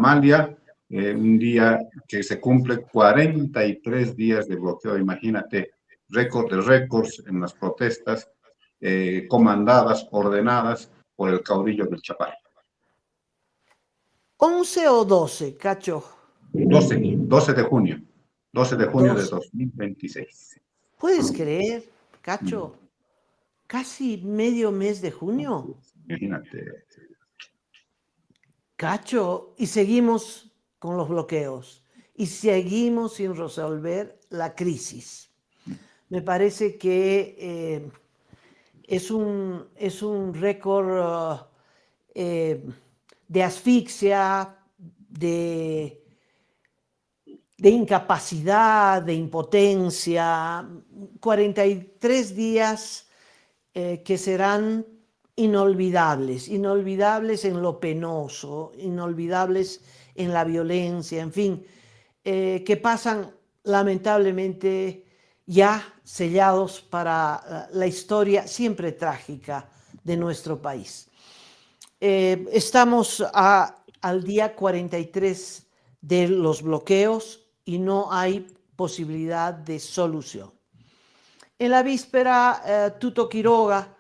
Somalia, un día que se cumple 43 días de bloqueo. Imagínate, récord de récords en las protestas comandadas, ordenadas por el caudillo del Chapare. 11 o 12, Cacho. 12 de junio. 12 de junio de 12. 2026. ¿Puedes creer, Cacho? Casi medio mes de junio. Imagínate. Cacho, y seguimos con los bloqueos. Y seguimos sin resolver la crisis. Me parece que es un récord de asfixia, de incapacidad, de impotencia. 43 días que serán inolvidables, inolvidables en lo penoso, inolvidables en la violencia, en fin, que pasan lamentablemente ya sellados para la historia siempre trágica de nuestro país. Estamos al día 43 de los bloqueos y no hay posibilidad de solución. En la víspera, Tuto Quiroga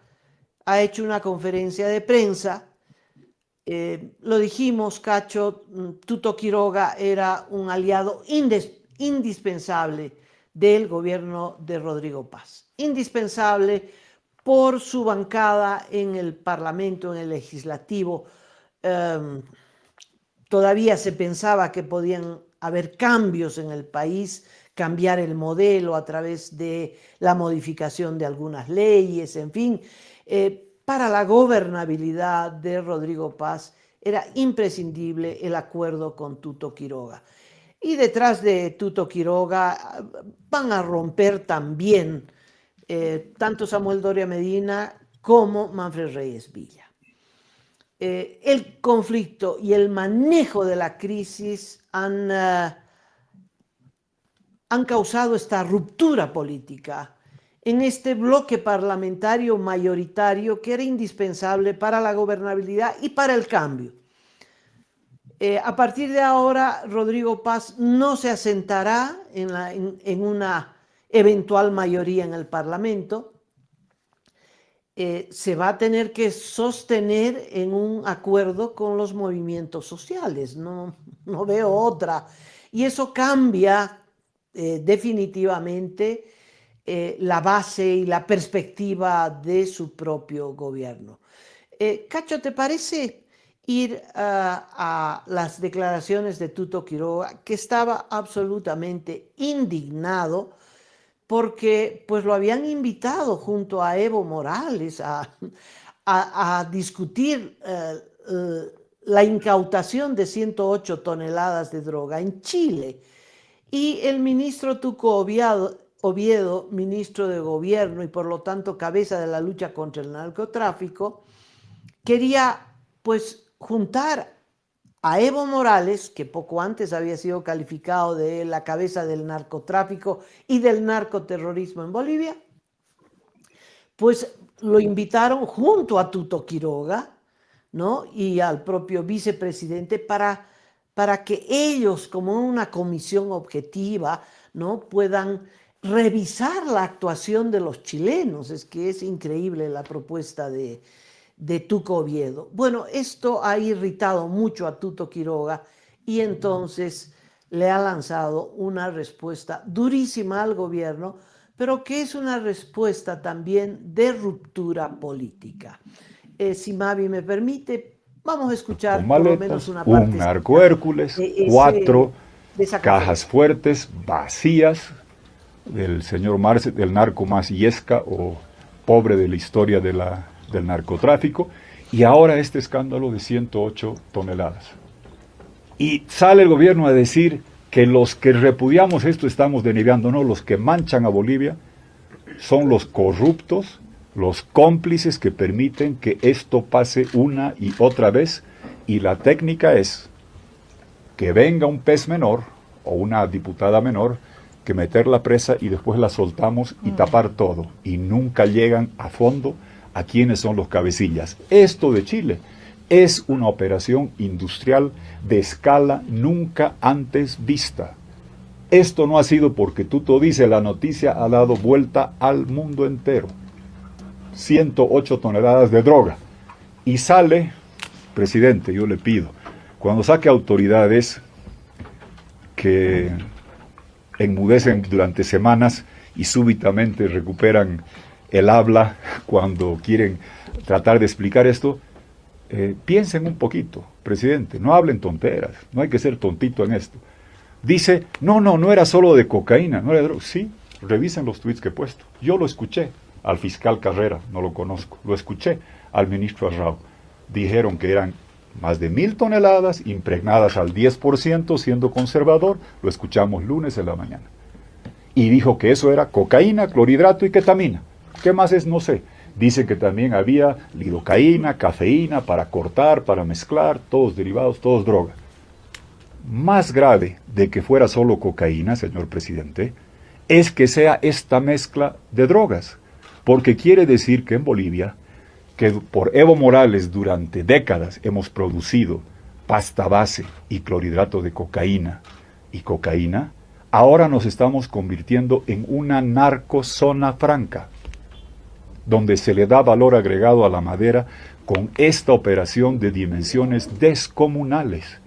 ha hecho una conferencia de prensa. Lo dijimos, Cacho, Tuto Quiroga era un aliado indispensable del gobierno de Rodrigo Paz. Indispensable por su bancada en el Parlamento, en el Legislativo. Todavía se pensaba que podían haber cambios en el país, cambiar el modelo a través de la modificación de algunas leyes, en fin. Para la gobernabilidad de Rodrigo Paz era imprescindible el acuerdo con Tuto Quiroga. Y detrás de Tuto Quiroga van a romper también tanto Samuel Doria Medina como Manfred Reyes Villa. El conflicto y el manejo de la crisis han causado esta ruptura política en este bloque parlamentario mayoritario que era indispensable para la gobernabilidad y para el cambio. A partir de ahora, Rodrigo Paz no se asentará en una eventual mayoría en el Parlamento. Se va a tener que sostener en un acuerdo con los movimientos sociales. No veo otra. Y eso cambia definitivamente la base y la perspectiva de su propio gobierno. Cacho, ¿te parece ir a las declaraciones de Tuto Quiroga, que estaba absolutamente indignado porque pues lo habían invitado junto a Evo Morales a discutir la incautación de 108 toneladas de droga en Chile? Y el ministro Tuco Oviedo, ministro de Gobierno y por lo tanto cabeza de la lucha contra el narcotráfico, quería pues juntar a Evo Morales, que poco antes había sido calificado de la cabeza del narcotráfico y del narcoterrorismo en Bolivia, pues lo invitaron junto a Tuto Quiroga, ¿no? Y al propio vicepresidente para que ellos, como una comisión objetiva, ¿no?, puedan revisar la actuación de los chilenos. Es que es increíble la propuesta de Tuco Oviedo. Bueno, esto ha irritado mucho a Tuto Quiroga y entonces le ha lanzado una respuesta durísima al gobierno, pero que es una respuesta también de ruptura política. Si Mavi me permite, vamos a escuchar maletas, por lo menos una parte. Un narco Hércules, 4 cajas fuertes vacías del señor Marce, del narco más yesca o pobre de la historia del narcotráfico, y ahora este escándalo de 108 toneladas. Y sale el gobierno a decir que los que repudiamos esto estamos denegando, no, los que manchan a Bolivia son los corruptos, los cómplices que permiten que esto pase una y otra vez, y la técnica es que venga un pez menor o una diputada menor, que meterla presa y después la soltamos y tapar todo, y nunca llegan a fondo a quiénes son los cabecillas. Esto de Chile Es una operación industrial de escala nunca antes vista. Esto no ha sido porque Tuto dice, la noticia ha dado vuelta al mundo entero. 108 toneladas de droga. Y sale, presidente, yo le pido, cuando saque autoridades que enmudecen durante semanas y súbitamente recuperan el habla cuando quieren tratar de explicar esto, piensen un poquito, presidente, no hablen tonteras, no hay que ser tontito en esto. Dice, no era solo de cocaína, no era de droga. Sí, revisen los tweets que he puesto. Yo lo escuché al fiscal Carrera, no lo conozco, lo escuché al ministro Arrau. Dijeron que eran más de 1000 toneladas, impregnadas al 10%, siendo conservador, lo escuchamos lunes en la mañana. Y dijo que eso era cocaína, clorhidrato y ketamina. ¿Qué más es? No sé. Dice que también había lidocaína, cafeína, para cortar, para mezclar, todos derivados, todos droga. Más grave de que fuera solo cocaína, señor presidente, es que sea esta mezcla de drogas. Porque quiere decir que en Bolivia, que por Evo Morales durante décadas hemos producido pasta base y clorhidrato de cocaína y cocaína, ahora nos estamos convirtiendo en una narcozona franca, donde se le da valor agregado a la madera con esta operación de dimensiones descomunales.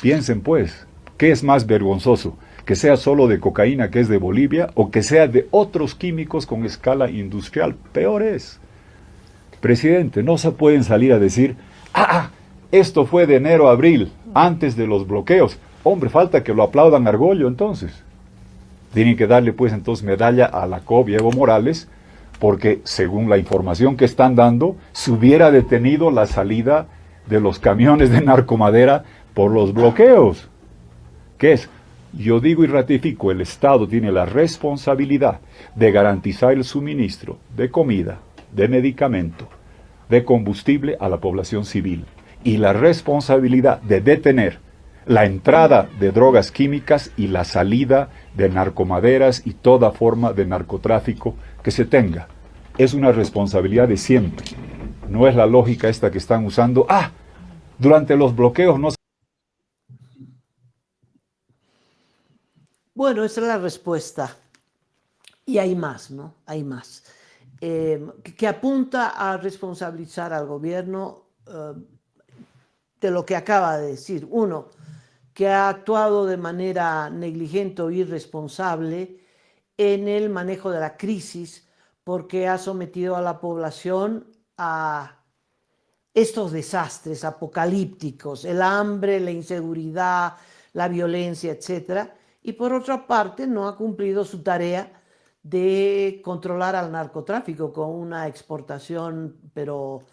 Piensen pues, ¿qué es más vergonzoso? ¿Que sea solo de cocaína, que es de Bolivia, o que sea de otros químicos con escala industrial? Peor es. Presidente, no se pueden salir a decir, esto fue de enero a abril, antes de los bloqueos. Hombre, falta que lo aplaudan Argollo entonces. Tienen que darle pues entonces medalla a la COP y Evo Morales, porque según la información que están dando, se hubiera detenido la salida de los camiones de narcomadera por los bloqueos. ¿Qué es? Yo digo y ratifico, el Estado tiene la responsabilidad de garantizar el suministro de comida, de medicamento, de combustible a la población civil, y la responsabilidad de detener la entrada de drogas químicas y la salida de narcomaderas y toda forma de narcotráfico que se tenga. Es una responsabilidad de siempre. No es la lógica esta que están usando. Durante los bloqueos no se... Bueno, esa es la respuesta. Y hay más, ¿no? Hay más. Que apunta a responsabilizar al gobierno de lo que acaba de decir. Uno, que ha actuado de manera negligente o irresponsable en el manejo de la crisis porque ha sometido a la población a estos desastres apocalípticos, el hambre, la inseguridad, la violencia, etc. Y por otra parte, no ha cumplido su tarea de controlar al narcotráfico con una exportación, pero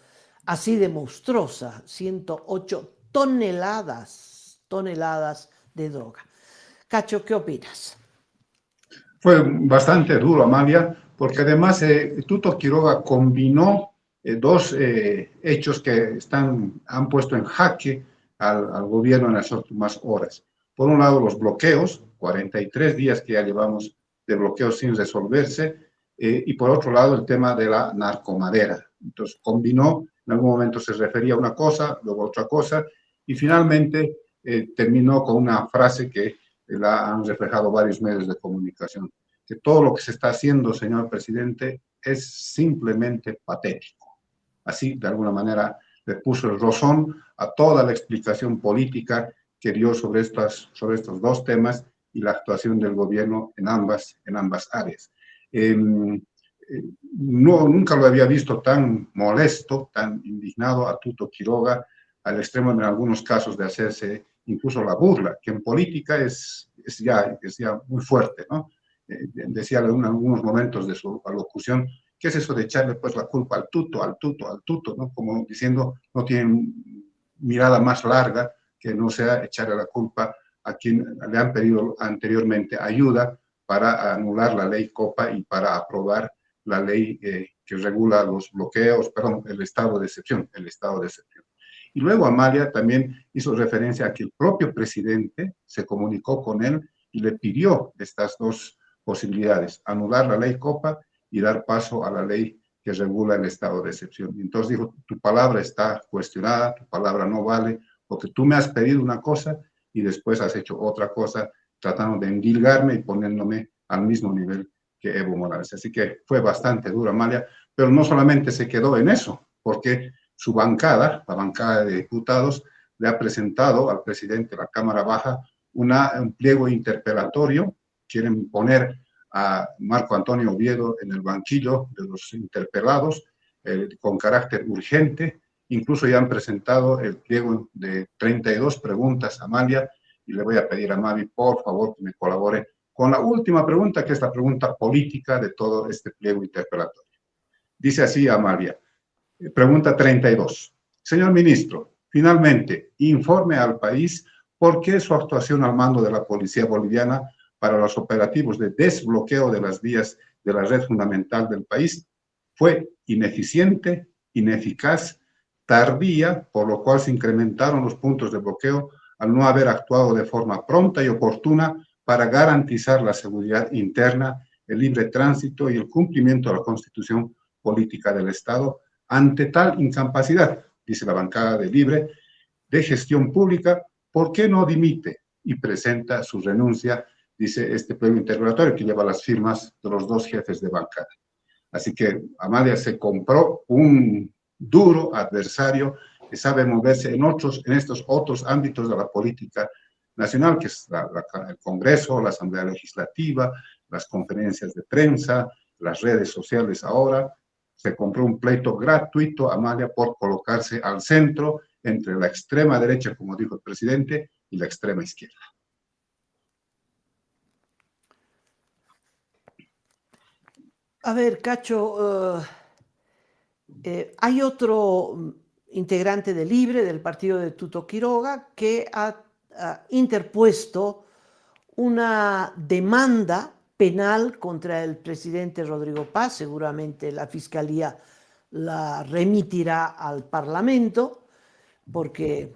así de monstruosa, 108 toneladas de droga. Cacho, ¿qué opinas? Fue bastante duro, Amalia, porque además Tuto Quiroga combinó dos hechos que han puesto en jaque al gobierno en las últimas horas. Por un lado, los bloqueos, 43 días que ya llevamos de bloqueos sin resolverse, y por otro lado, el tema de la narcomadera. Entonces, combinó, en algún momento se refería a una cosa, luego a otra cosa, y finalmente terminó con una frase que la han reflejado varios medios de comunicación, que todo lo que se está haciendo, señor presidente, es simplemente patético. Así, de alguna manera, le puso el rozón a toda la explicación política que dio sobre estos dos temas y la actuación del gobierno en ambas áreas. Nunca lo había visto tan molesto, tan indignado a Tuto Quiroga, al extremo en algunos casos de hacerse incluso la burla, que en política es ya muy fuerte, ¿no? Decía en algunos momentos de su alocución, ¿qué es eso de echarle pues la culpa al tuto, ¿no? Como diciendo, no tienen mirada más larga que no sea echarle la culpa a quien le han pedido anteriormente ayuda para anular la ley COPA y para aprobar la ley que regula los bloqueos, el estado de excepción. Y luego Amalia también hizo referencia a que el propio presidente se comunicó con él y le pidió estas dos posibilidades, anular la ley COPA y dar paso a la ley que regula el estado de excepción. Y entonces dijo, tu palabra está cuestionada, tu palabra no vale, porque tú me has pedido una cosa y después has hecho otra cosa, tratando de endilgarme y poniéndome al mismo nivel que Evo Morales. Así que fue bastante dura, Amalia, pero no solamente se quedó en eso, porque su bancada, la bancada de diputados, le ha presentado al presidente de la Cámara Baja un pliego interpelatorio. Quieren poner a Marco Antonio Oviedo en el banquillo de los interpelados con carácter urgente. Incluso ya han presentado el pliego de 32 preguntas, Amalia, y le voy a pedir a Mavi, por favor, que me colabore con la última pregunta, que es la pregunta política de todo este pliego interpelatorio. Dice así, Amalia, pregunta 32. Señor ministro, finalmente, informe al país por qué su actuación al mando de la policía boliviana para los operativos de desbloqueo de las vías de la red fundamental del país fue ineficiente, ineficaz, tardía, por lo cual se incrementaron los puntos de bloqueo al no haber actuado de forma pronta y oportuna para garantizar la seguridad interna, el libre tránsito y el cumplimiento de la Constitución política del Estado. Ante tal incapacidad, dice la bancada de Libre, de gestión pública, ¿por qué no dimite y presenta su renuncia? Dice este pliego interrogatorio que lleva las firmas de los dos jefes de bancada. Así que Amalia se compró un duro adversario que sabe moverse en estos otros ámbitos de la política nacional, que es el Congreso, la Asamblea Legislativa, las conferencias de prensa, las redes sociales ahora. Se compró un pleito gratuito, Amalia, por colocarse al centro entre la extrema derecha, como dijo el presidente, y la extrema izquierda. A ver, Cacho, hay otro integrante de Libre, del partido de Tuto Quiroga, que ha interpuesto una demanda penal contra el presidente Rodrigo Paz. Seguramente la Fiscalía la remitirá al Parlamento porque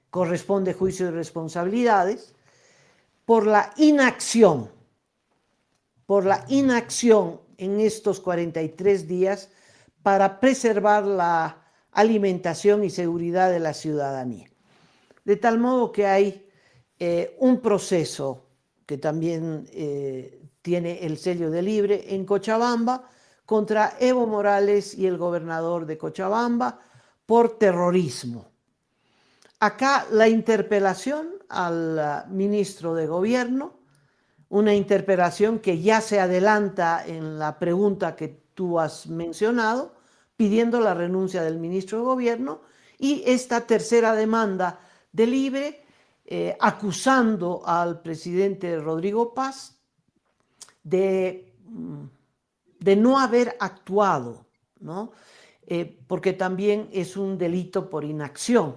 corresponde juicio de responsabilidades por la inacción en estos 43 días para preservar la alimentación y seguridad de la ciudadanía. De tal modo que hay un proceso que también tiene el sello de Libre en Cochabamba contra Evo Morales y el gobernador de Cochabamba por terrorismo. Acá la interpelación al ministro de Gobierno, una interpelación que ya se adelanta en la pregunta que tú has mencionado, pidiendo la renuncia del ministro de Gobierno, y esta tercera demanda de Libre, acusando al presidente Rodrigo Paz de no haber actuado, ¿no? Porque también es un delito por inacción,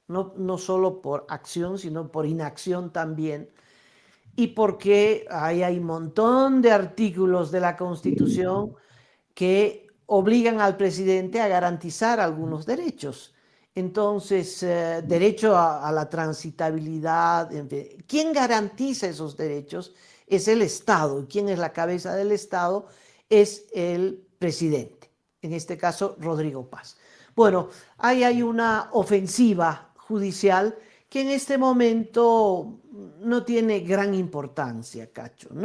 no solo por acción, sino por inacción también, y porque hay un montón de artículos de la Constitución que obligan al presidente a garantizar algunos derechos. Entonces, derecho a la transitabilidad. ¿Quién garantiza esos derechos? Es el Estado. ¿Y quién es la cabeza del Estado? Es el presidente, en este caso Rodrigo Paz. Bueno, ahí hay una ofensiva judicial que en este momento no tiene gran importancia, Cacho, ¿no?